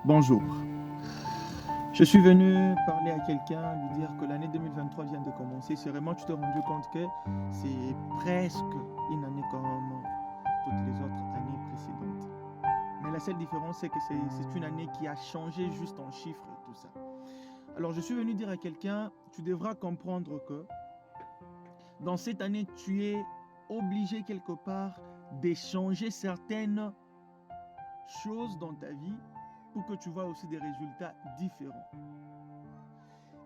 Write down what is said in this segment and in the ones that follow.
Bonjour. Je suis venu parler à quelqu'un, lui dire que l'année 2023 vient de commencer. Sûrement, tu t'es rendu compte que c'est presque une année comme toutes les autres années précédentes. Mais la seule différence, c'est que c'est une année qui a changé juste en chiffres et tout ça. Alors, je suis venu dire à quelqu'un, tu devras comprendre que dans cette année, tu es obligé quelque part d'échanger certaines choses dans ta vie pour que tu vois aussi des résultats différents.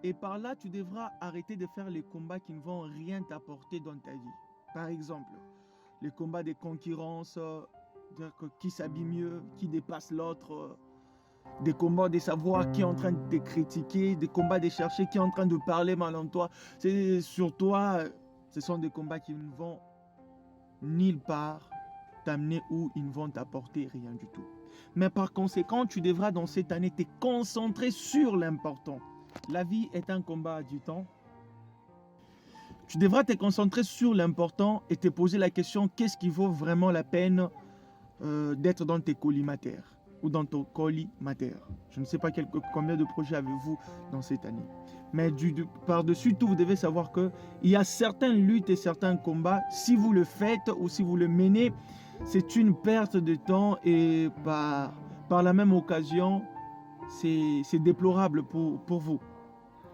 Et par là, tu devras arrêter de faire les combats qui ne vont rien t'apporter dans ta vie. Par exemple, les combats de concurrence, dire que qui s'habille mieux, qui dépasse l'autre, des combats de savoir qui est en train de te critiquer, des combats de chercher qui est en train de parler mal en toi. C'est sur toi, ce sont des combats qui ne vont nulle part t'amener où ils ne vont t'apporter rien du tout. Mais par conséquent, tu devras dans cette année te concentrer sur l'important. La vie est un combat du temps. Tu devras te concentrer sur l'important et te poser la question, qu'est-ce qui vaut vraiment la peine d'être dans tes collimataires ou dans ton collimataire. Je ne sais pas combien de projets avez-vous dans cette année. Mais par-dessus tout, vous devez savoir qu'il y a certaines luttes et certains combats, si vous le faites ou si vous le menez, c'est une perte de temps et par la même occasion, c'est déplorable pour vous.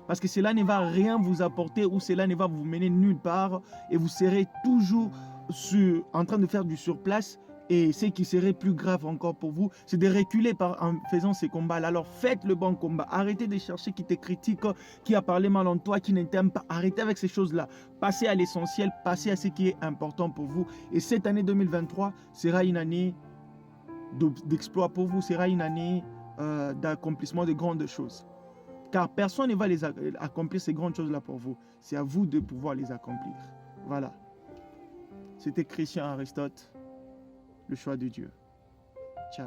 Parce que cela ne va rien vous apporter ou cela ne va vous mener nulle part et vous serez toujours en train de faire du surplace. Et ce qui serait plus grave encore pour vous, c'est de reculer en faisant ces combats-là. Alors faites le bon combat. Arrêtez de chercher qui te critique, qui a parlé mal en toi, qui ne t'aime pas. Arrêtez avec ces choses-là. Passez à l'essentiel, passez à ce qui est important pour vous. Et cette année 2023 sera une année d'exploit pour vous, sera une année d'accomplissement de grandes choses. Car personne ne va accomplir ces grandes choses-là pour vous. C'est à vous de pouvoir les accomplir. Voilà. C'était Christian Aristote, le choix de Dieu. Ciao.